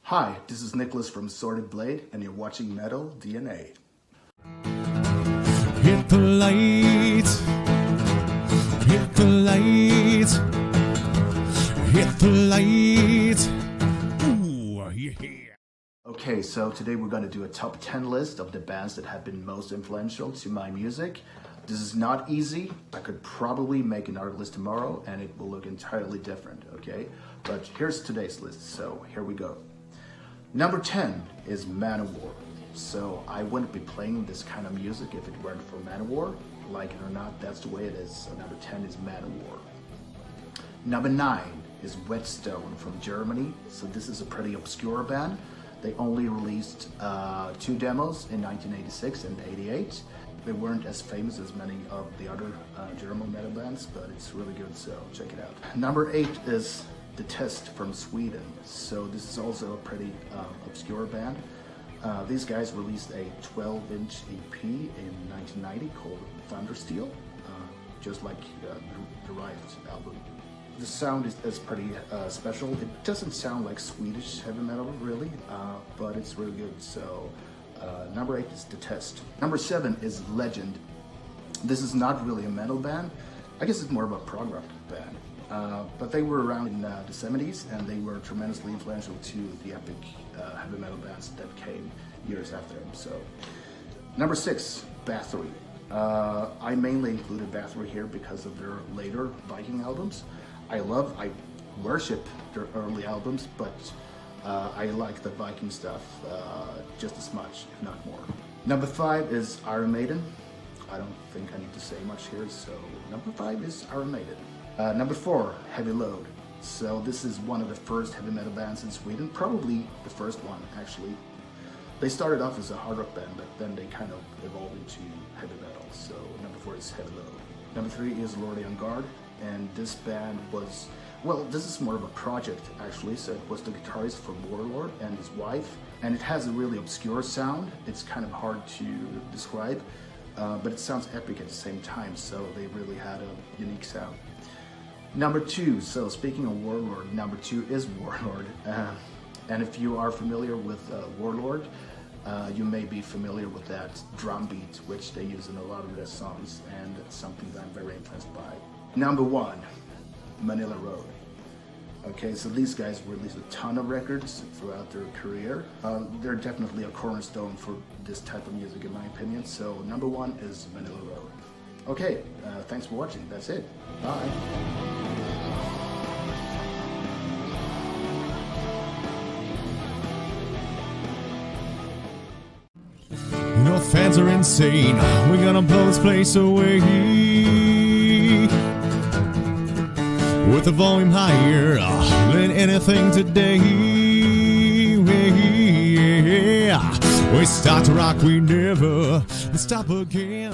Hi, this is Niklas from Sordid Blade, and you're watching Metal DNA. Hit the light, hit the light, hit the light. Ooh, yeah. Okay, so today we're going to do a top 10 list of the bands that have been most influential to my music. This is not easy. I could probably make another list tomorrow and it will look entirely different, okay? But here's today's list, so here we go. Number 10 is Manowar. So I wouldn't be playing this kind of music if it weren't for Manowar. Like it or not, that's the way it is. So number 10 is Manowar. Number 9 is Whetstone from Germany. So this is a pretty obscure band. They only released 2 demos in 1986 and 88. They weren't as famous as many of the other German metal bands, but it's really good, so check it out. Number 8 is Detest from Sweden. So this is also a pretty obscure band. These guys released a 12-inch EP in 1990 called Thundersteel, just like the Riot album. The sound is pretty special. It doesn't sound like Swedish heavy metal really, but it's really good. So number 8 is Detest. Number 7 is Legend. This is not really a metal band. I guess it's more of a prog rock band. But they were around in the 70s and they were tremendously influential to the epic heavy metal bands that came years after them. So, number 6, Bathory. I mainly included Bathory here because of their later Viking albums. I worship their early albums, but I like the Viking stuff just as much, if not more. Number 5 is Iron Maiden. I don't think I need to say much here, so number 5 is Iron Maiden. Number 4, Heavy Load. So this is one of the first heavy metal bands in Sweden, probably the first one actually. They started off as a hard rock band, but then they kind of evolved into heavy metal. So number 4 is Heavy Load. Number 3 is Lordian Guard, and this band was, well, this is more of a project actually. So it was the guitarist for Warlord and his wife, and it has a really obscure sound. It's kind of hard to describe, but it sounds epic at the same time. So they really had a unique sound. Number 2, so speaking of Warlord, number 2 is Warlord. And if you are familiar with Warlord, you may be familiar with that drum beat, which they use in a lot of their songs, and it's something that I'm very influenced by. Number 1, Manila Road. Okay, so these guys released a ton of records throughout their career. They're definitely a cornerstone for this type of music in my opinion, so number 1 is Manila Road. Okay, thanks for watching. That's it. Bye. Your fans are insane. We're gonna blow this place away. With the volume higher than anything today. We start to rock, we never stop again.